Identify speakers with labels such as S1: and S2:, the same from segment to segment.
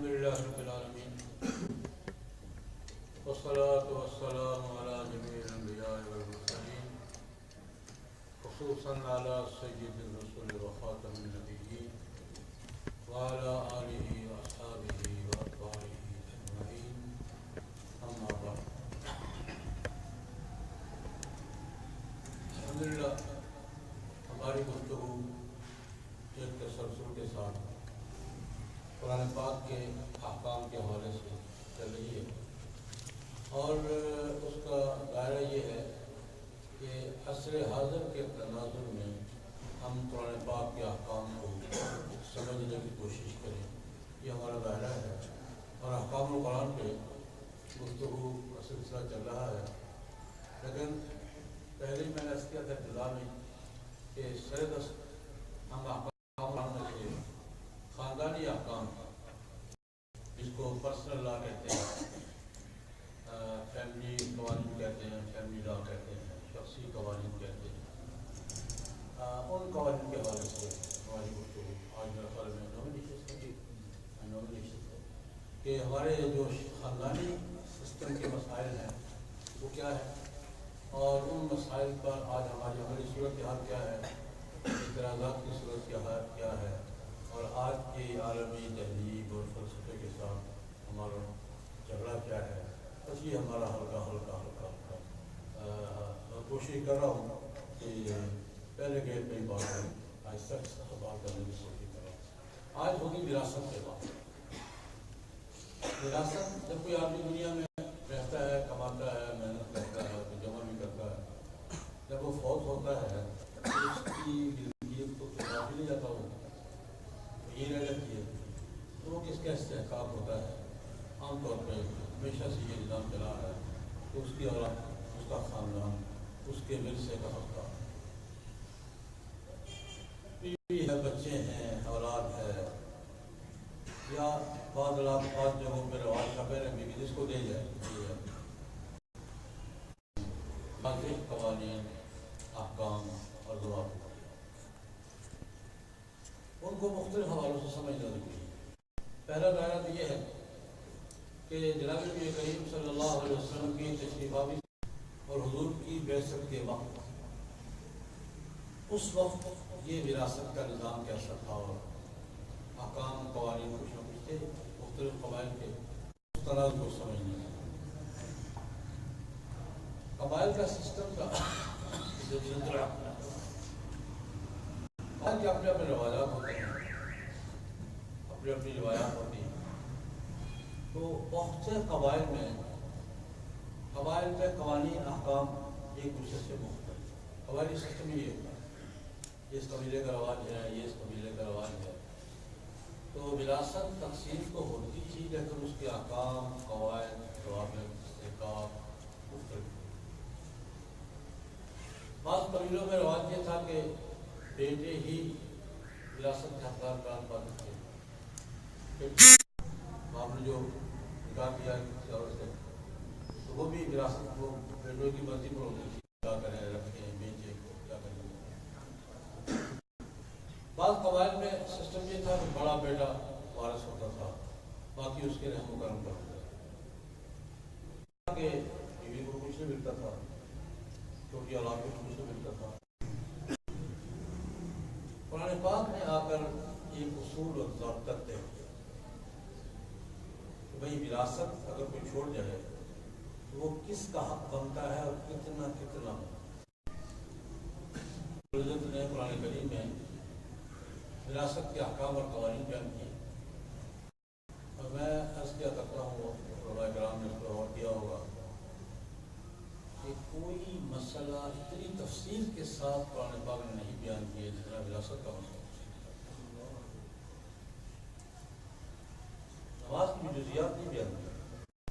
S1: الحمدللہ رب العالمین والصلاة والسلام علی جمیع الانبیاء والمرسلین خصوصاً علی سید الرسل وخاتم النبیین وعلی آلہ واصحابہ واتباعہ اجمعین، اما بعد۔ الحمدللہ ہماری گفتگو ایک تسلسل کے ساتھ قرآن پاک کے احکام کے حوالے سے چل رہی ہے، اور اس کا دائرہ یہ ہے کہ عصر حاضر کے تناظر میں ہم قرآن پاک کے احکام کو سمجھنے کی کوشش کریں، یہ ہمارا دائرہ ہے۔ اور احکام القرآن پہ گفتگو کا سلسلہ چل رہا ہے، لیکن پہلے ہی میں نے عرض کیا تھا ابتدا میں کہ سردست ہم احکام القرآن میں سے خاندانی احکام جس کو پرسنل لا کہتے ہیں، فیملی قوانین کہتے ہیں، فیملی لا کہتے ہیں، شخصی قوانین کہتے ہیں، ان قوانین کے حوالے سے ہماری گفتگو آج میرا خیال میں نومنیشن ہے کہ ہمارے جو خاندانی سسٹم کے مسائل ہیں وہ کیا ہے، اور ان مسائل پر آج ہماری عملی صورتحال کیا ہے، اعتراضات کی صورتحال کیا ہے، اور آج کی عالمی تہذیب اور فلسفے کے ساتھ ہمارا جھگڑا کیا ہے۔ بس یہ ہمارا ہلکا کوشش کر رہا ہوں کہ پہلے گیٹ پہ ہی بات کریں، آہستہ آہستہ بات کرنے کی کوشش کر رہا ہوں۔ آج ہوگی وراثت کے بات۔ وراثت جب کوئی آدمی دنیا میں رہتا ہے، کماتا ہے، محنت کرتا ہے، جمع بھی کرتا ہے، جب وہ فوت ہوتا ہے تو اس کی ملکیت کو کافی نہیں جاتا ہو، یہ رہ جاتی ہے، تو وہ کس کا استحقاق ہوتا ہے؟ عام طور پہ ہمیشہ سے یہ نظام چلا ہے کہ اس کی اولاد، اس کا خاندان، اس کے ورثے کا حقدار، بیوی ہے، بچے ہیں، اولاد ہے، یا بعض جگہوں پہ رواج کا پہلے بھی جس کو دے جائے، یہ ہے واضح قوانین، احکام اور ضوابط، ان کو مختلف حوالوں سے سمجھنا ضروری ہے۔ پہلا دائرہ تو یہ ہے کہ جناب نبی کریم صلی اللہ علیہ وسلم کی تشریف آوری اور حضور کی بعثت کے وقت، اس وقت یہ وراثت کا نظام کیسا تھا، اور احکام قوانین کچھ نہ کچھ تھے مختلف قبائل کے، اس طرح کو سمجھنا ہے۔ قبائل کا سسٹم کا سلسلہ قبائل کے اپنے اپنے روایات ہوتے ہیں، اپنی اپنی روایات ہوتی ہیں، تو بہت سے قبائل میں قوانین احکام ایک دوسرے سے مختلف۔ قبائلی سسٹم یہ ہے، یہ اس قبیلے کا رواج ہے، یہ اس قبیلے کا رواج ہے، تو وراثت تقسیم تو ہوتی تھی، لیکن اس کے احکام، قواعد، ضوابط، استحقاق مختلف۔ بعض قبیلوں میں رواج یہ تھا کہ بیٹے ہی وراثت کے حقدار قرار پاتے تھے، آپ نے جو نکاح کیا کسی اور سے تو وہ بھی وراثت کو بیٹوں کی مرضی پر ہوتی تھی، کیا کریں، رکھیں، بیچیں، کیا کریں۔ بعض قبائل میں سسٹم یہ تھا کہ بڑا بیٹا وارث ہوتا تھا، باقی اس کے رحم و کرم پر ہوتا تھا کہ بیوی کو کچھ نہیں ملتا تھا، چھوٹی اولاد کو کچھ نہیں ملتا تھا۔ قرآن پاک نے آ کر ایک اصول اور ضابطہ طے کیا کہ بھائی وراثت اگر کوئی چھوڑ جائے تو وہ کس کا حق بنتا ہے اور کتنا حضرت نے قرآن کریم میں وراثت کے احکام اور قوانین بیان کیے، اور میں عرض کیا کرتا ہوں، علماء کرام نے اس پر غور کیا ہوگا کہ کوئی مسئلہ اتنی تفصیل کے ساتھ قرآن پاک نے نہیں بیان کیے جتنا وراثت کا مسئلہ۔ نماز کی جزیات نہیں بیان کیا،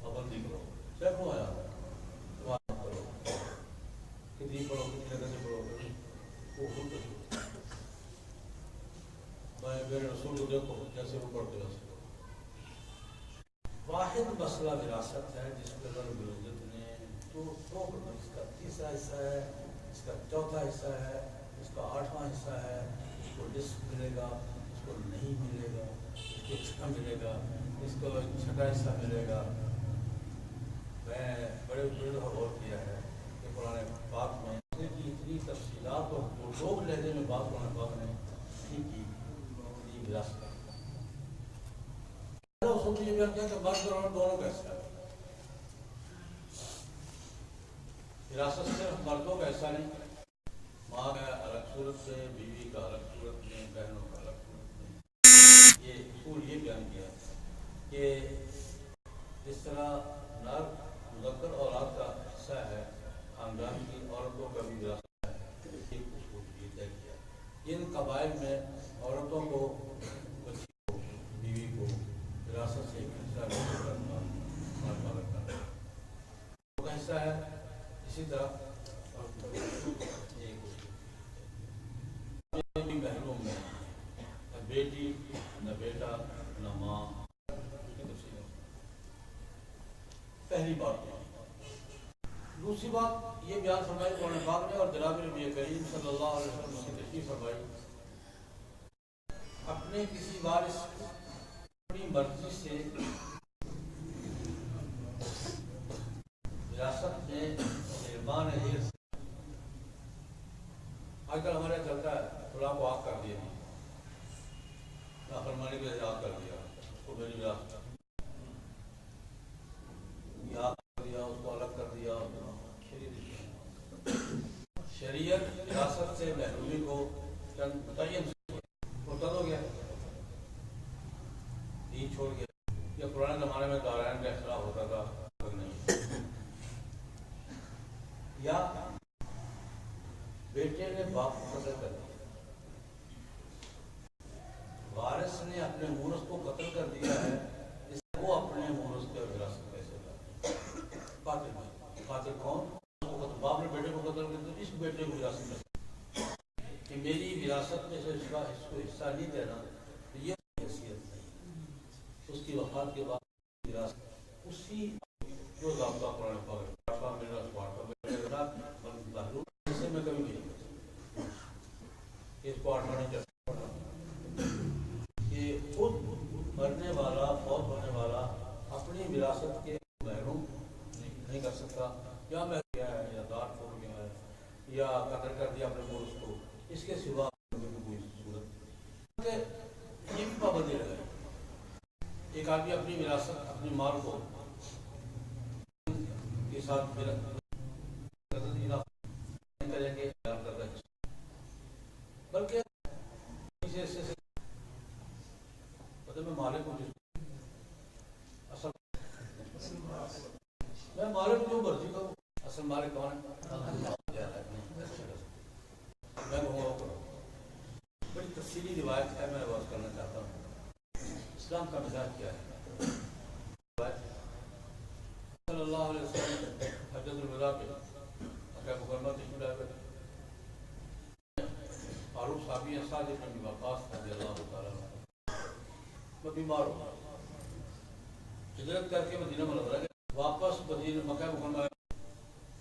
S1: پابندی کرو، سینکڑوں آیات ہے، نماز پڑھو، کتنی پڑھو، کتنی جگہ سے پڑھو، وہ خود میرے رسول کو دیکھو جیسے وہ پڑھتے ویسے۔ واحد مسئلہ وراثت ہے جس پہ رب العزت نے دو اس کا تیسرا حصہ ہے، اس کا چوتھا حصہ ہے، اس کا آٹھواں حصہ ہے، اس کو نصف ملے گا، اس کو نہیں ملے گا، اس کو چھٹا ملے گا، اس کو چھٹا حصہ ملے گا. میں بڑے غور کیا ہے کہ قرآن پاک میں اتنی تفصیلات اور لوگ لہجے میں بات قرآن پاک نے نہیں کی وراثت کا. اصول یہ بیان کیا کہ مرد اور عورت دونوں کا حصہ ہے. وراثت صرف مردوں کا حصہ نہیں، ماں کا الگ صورت سے، بیوی کا الگ صورت میں، بہنوں کا الگ صورت میں. یہ اصول یہ بیان کیا کہ جس طرح نر مذکر اولاد کا حصہ ہے، خاندان کی عورتوں کا بھی وراثت ہے. ایک اصول یہ طے کیا جن قبائل میں عورتوں کو، بچی کو، بیوی کو وراثت سے ایک حصہ کا حصہ ہے، اسی طرح بہنوں میں نہ بیٹی نہ بیٹا نہ ماں. پہلی بات. دوسری بات یہ بیان فرمائی قرآن پاک نے اور جناب نبی کریم صلی اللہ علیہ وسلم کی تشریح فرمائی، اپنے کسی وارث اپنی مرضی سے وراثت میں مہربان ہے. آج کل ہمارے چلتا ہے فلاں کو آگ کر دیا، نافرمانی کی وجہ سے آگ کر دیا، اس کو میری وراثت آگ کر دیا، اس کو الگ کر دیا. شریعت وراثت سے محرومی کو چند متعین مرتد ہو گیا، دین چھوڑ گیا. یا پرانے زمانے میں دارائن کا اختلاف ہوتا تھا، نہیں. یا بیٹے نے باپ کو قتل کر دیا، وارث نے اپنے مورث کو قتل کر دیا ہے، اس کو اپنے مورث کے وراثت کیسے کرتا؟ قاتل کون؟ باپ نے بیٹے کو قتل کر دیا، اس بیٹے کو وراثت میں کہ میری وراثت میں سے اس کو حصہ نہیں دینا، یہ حیثیت نہیں. اس کی وفات کے بعد وراثت اسی جو ضابطہ قرآن پاک میں کبھی نہیں اس کو آٹھانا چاہتا کہ خود مرنے والا، فوت ہونے والا اپنی وراثت کے محروم نہیں کر سکتا. یا میں گیا ہے، یا دار چھوڑ گیا ہے، یا قتل کر دیا اپنے مورث کو، اس کے سوا کوئی صورت. یہ بھی پابندی لگائی. ایک آدمی اپنی وراثت، اپنی مال کو کے ساتھ کریں گے بلکہ میں مالک ہوں، اصل میں مالک جو مرضی کروں، اصل مالک کون ہے؟ میں بڑی تفصیلی روایت ہے، میں بات کرنا چاہتا ہوں. اسلام کا مزاج کیا ہے؟ صلی اللہ علیہ وسلم حجۃ الوداع پہ مکہ مکرمہ تشریف لائے ہوئے فاروق صحابی ہیں، سعد بن ابی وقاص رضی اللہ تعالیٰ عنہ. میں بیمار ہوں، ہجرت کر کے مدینہ منورہ گئے، واپس مدینہ مکہ مکرمہ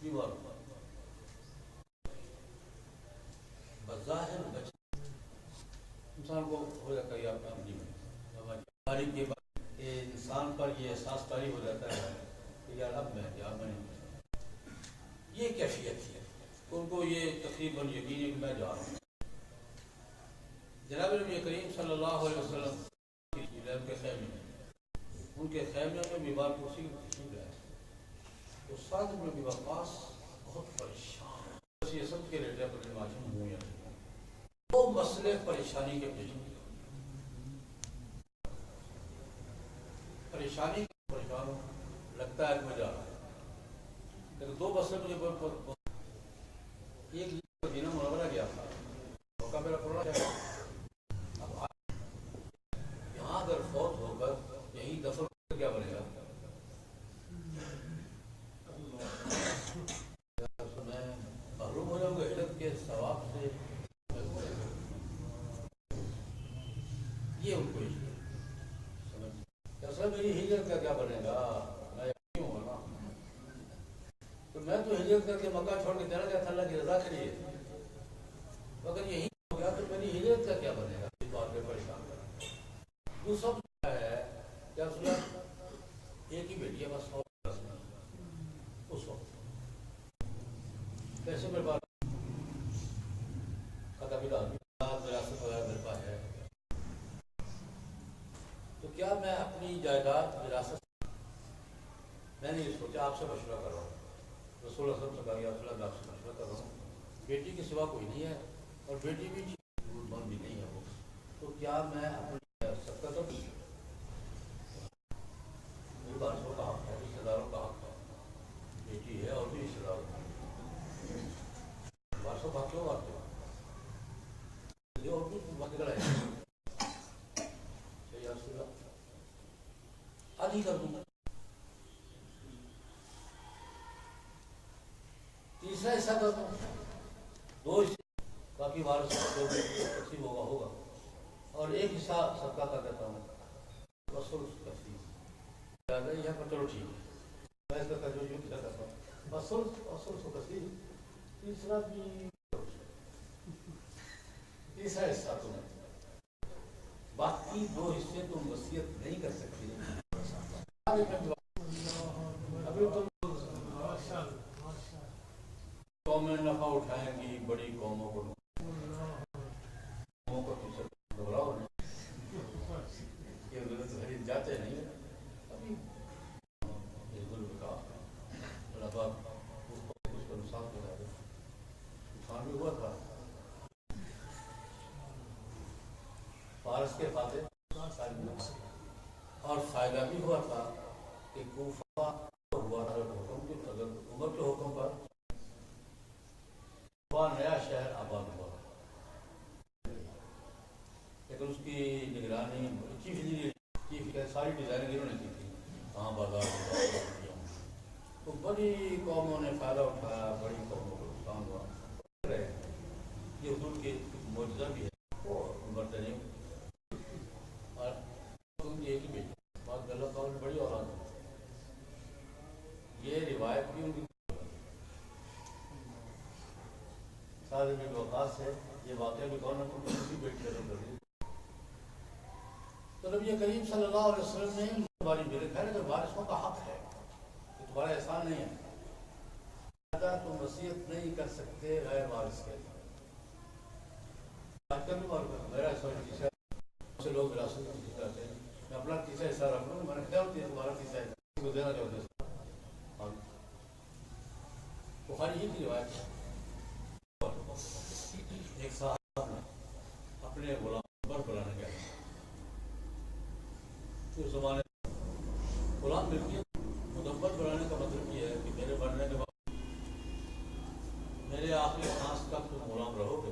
S1: بیمار ہوں. بظاہر انسان کو ہو جاتا ہے بیماری کے بعد انسان پر یہ احساس طاری ہو جاتا ہے کہ یار اب میں کیا بنے. یہ کیفیت ہے ان کو، یہ تقریباً یقین ہے کہ میں جا رہا ہوں. جناب نبی کریم صلی اللہ علیہ وسلم کے خیمے میں، ان کے خیمے میں بیمار کرسی تشریف لائے تو سعد بن ابی وقاص بہت پریشان، یہ سب کے لیٹے اپنے معاشم منہ یا وہ مسئلے پریشانی کے پیش پریشانی پریشان ہو لگتا ہے کہ میں جا رہا ہوں. لیکن دو مسئلے مجھے ایک مدینہ منورہ گیا تھا، موقع میرا پڑا ہے، اب یہاں اگر فوت ہو کر یہی دفن کیا بنے گا؟ میں محروم ہو جاؤں گا ہجرت کے ثواب سے. یہ ان کو میری ہجرت کا کیا بنے گا؟ میں کیوں ہونا؟ تو میں تو ہجرت کر کے مکہ چھوڑ کے چلا گیا تھا اللہ کی رضا کے لیے، اگر یہی ہو گیا تو میری ہجرت کا کیا بنے گا؟ اس بات پہ پریشان کر وہ سب ہے کیا سنا میرے پاس وراثت وغیرہ میرے پاس ہے، تو کیا میں اپنی جائیداد وراثت، میں نے یہ سوچا آپ سے مشورہ کر رہا ہوں، رسول اللہ صلی اللہ علیہ وسلم آپ سے مشورہ کر رہا ہوں، بیٹی کے سوا کوئی نہیں ہے اور بیٹی بھی مند بھی نہیں ہے وہ، تو کیا میں اپنی سب کا تو وارثوں کا حق ہے، رشتے داروں کا حق ہے، بیٹی ہے اور بھی رشتے داروں کا وارثوں کا کیوں بات ہے اور بھی بات ہے آج ہی کر دوں گا، تیسرا حصہ کر دوں، 2 حصے باقی وارث جو بھی تقسیم ہوگا اور 1 حصہ صدقہ کر دیتا ہوں، وصول تقسیم یہاں پر، چلو ٹھیک ہے میں اس کا تجویز کیا کرتا ہوں، وصول تقسیم، تیسرا بھی تیسرا حصہ تم، باقی 2 حصے تم وصیت نہیں کر سکتے، ابھی تم قومیں نفع اٹھائیں گی، بڑی قوموں کو گھبراؤ یہ جاتے نہیں، ابھی اس کا نقصان بھی ہوا تھا، فارس کے فاتح اور فائدہ بھی ہوا تھا کہ کوفہ ہوا تھا حکم کی، اگر عمر کے حکم پر نیا شہر آباد ہوا، لیکن اس کی نگرانی چیف ساری ڈیزائننگ انہوں نے کی تھی، کہاں بازار تو بڑی قوموں نے فائدہ اٹھایا، بڑی قوموں کو نقصان ہوا، یہ حضور کی معجزہ بھی ہے، وہ بڑھتے نہیں اور ایک ہی بیٹی، بات اللہ تعالیٰ نے بڑی اولاد ہے، یہ روایت بھی ان کی سارے میں اوقات ہے، یہ واقعہ بھی کون سی بیٹی ختم کر دی، تو نبی کریم صلی اللہ علیہ وسلم نے تمہاری میرے خیر کہ وارثوں کا حق ہے، یہ تمہارا احسان نہیں ہے، تم وصیت نہیں کر سکتے غیر وارث کے، میرا سے لوگ وراثت کرتے ہیں، میں اپنا تیسرا حصہ رکھ لوں، میں نے کیا ہوتی ہے تمہارا تیسرا حصہ کو دینا چاہتے ہیں، بخاری ہی کی روایت ہے، ایک صاحب نے اپنے غلام پر بلانے گیا، اس زمانے غلام ملکیت مدبر بنانے کا مطلب یہ ہے کہ میرے مرنے کے بعد میرے آخری سانس تک تم غلام رہو گے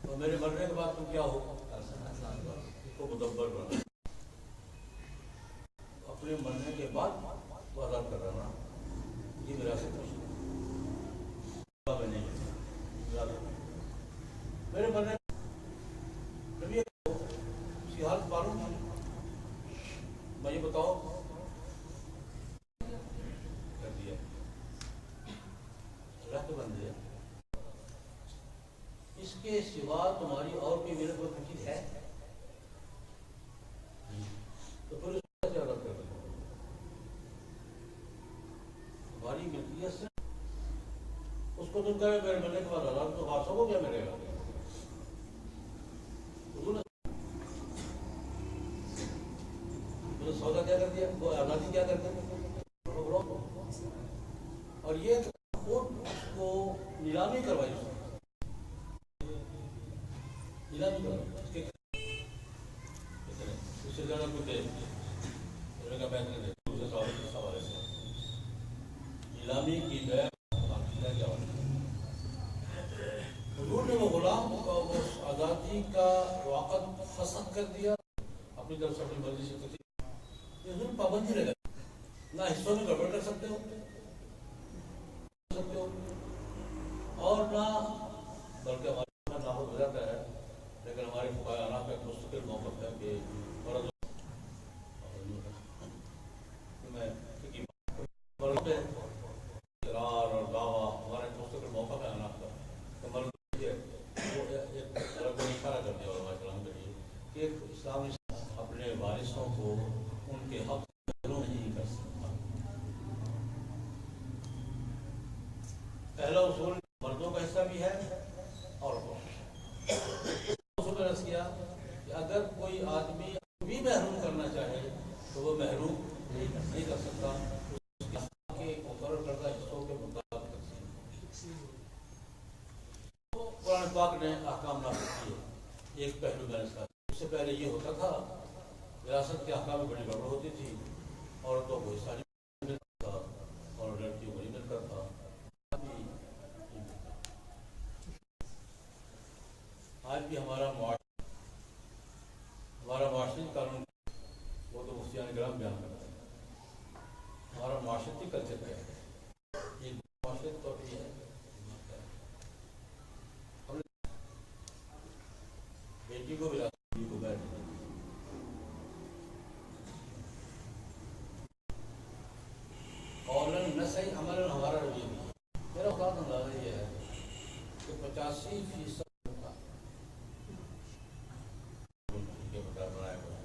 S1: اور میرے مرنے کے بعد تم کیا ہو کو مدبر بنا، اپنے مرنے کے بعد وہ آزاد کر رہا نا، یہ میرا سے میرے مرنے اس کی حالت معلوم ہے، میں یہ بتاؤ کر دیا اللہ کے بندے، اس کے سوا تمہاری اور کوئی میرے کوئی فکر ہے تو پھر اس کو کیسے عادت کر دیں، تمہاری ملکیت سے اس کو تم کہے میرے مرنے کے بعد آزاد، تو وارثوں کو کیا ملے گا، سودا کیا کر دیا، وہ آزادی کیا کرتے ہیں، اور یہ خود اس کو نیلامی کروائی، نیلامی کروائی اس سے زیادہ کچھ نیلامی کی گئے، حضور نے وہ غلام کا اس آزادی کا وقت فسخ کر دیا، اپنی طرف سے اپنی مرضی سے یہ پابندی لگا، نہ حصوں میں گڑبڑ کر سکتے ہو اور نہ بلکہ ہمارے نافذ ہو جاتا ہے، لیکن ہمارے فقہاء کا ایک مستقل موقف ہے کہ اقرار اور دعویٰ ہمارا ایک مستقل موقف ہے اناف کا، تو مرد وہ ایک طرح کو اشارہ کر دیا علماء کرام کے لیے کہ اسلام اپنے وارثوں کو ان کے حق نہیں کر سکتا، پہلا اصول تو وہ محروم نہیں کر سکتا کے مقرر کردہ حصوں کے مطابق تقسیم. قرآن پاک نے احکام نافذ کیے. ایک پہلو میں نے اس کا، اس سے پہلے یہ ہوتا تھا وراثت کے احکام میں بڑی گڑبڑ ہوتی تھی، عورتوں کو حصہ نہیں ملتا تھا اور لڑکیوں کو نہیں ملتا تھا. آج بھی ہمارا معاشرتی قانون وہ تو مفتیان کرام بیان کرتا ہے. ہمارا معاشرتی کلچر کیا ہے؟ یہ معاشرتی طور پہ ہے بیٹی کو بھی کو بیٹھ اور نہ صحیح عمل ہمارا رویہ بھی ہے. میرا خاص اندازہ یہ ہے کہ 85% بنایا ہوا ہے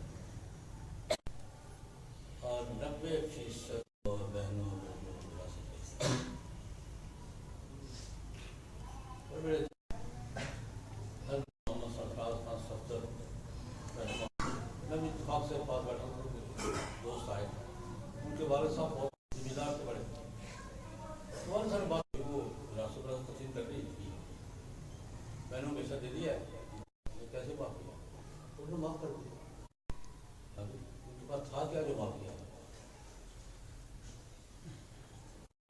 S1: اور 90% بہنوں اتفاق سے پاس بیٹھے دوست آئے، ان کے والد صاحب بہت ذمہ دار سے بڑے والد صاحب نے بات وہ ریاست پر تقسیم کر رہی تھی، بہنوں کو حصہ دے دیا ہے، کیسے معاف کیا؟ انہوں نے معاف کر دیا. ان کے پاس تھا کیا جو معاف کیا؟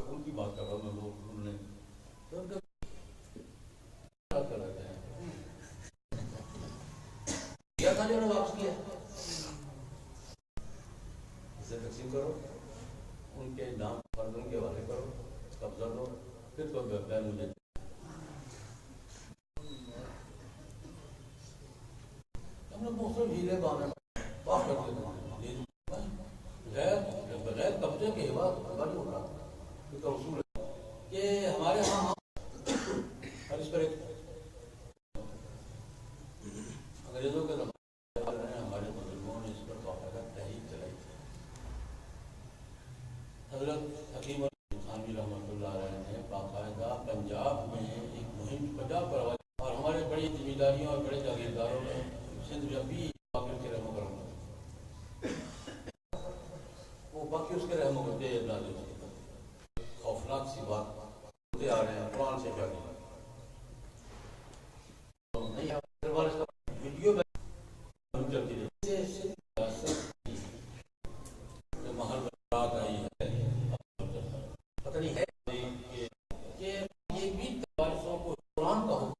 S1: ان کی بات کر رہا ہوں میں. لوگ انہوں نے کر رہتے ہیں کیا تھا جو نے واپس کیا؟ اسے تقسیم کرو، ان کے نام پر ان کے حوالے کرو، قبضہ دو، پھر تو بہن مجھے ہم نے مختلف ہیلے بانے معاف کر دیتے ہیں. بغیر قبضے کے حوالے نہیں ہوتا. اس کا اصول ہے کہ ہمارے ہاں اور اس پر ایک انگریزوں کے ہمارے بزرگوں نے اس پر باقاعدہ تحریک چلائی تھی. حضرت حکیم خانوی رحمۃ اللہ علیہ نے باقاعدہ پنجاب میں ایک مہم پنجاب پر اور ہمارے بڑی ذمہ داریوں اور بڑے جاگیرداروں نے سندھ میں بھی باقی کے رحم کرم وہ باقی اس کے رحم کرتے خوفناک سی بات ہوتے آ رہے ہیں. قرآن سے کیا ویڈیو چلتی رہی محل رات آئی ہے پتہ نہیں ہے کہ یہ بھی بارشوں کو قرآن کا حکم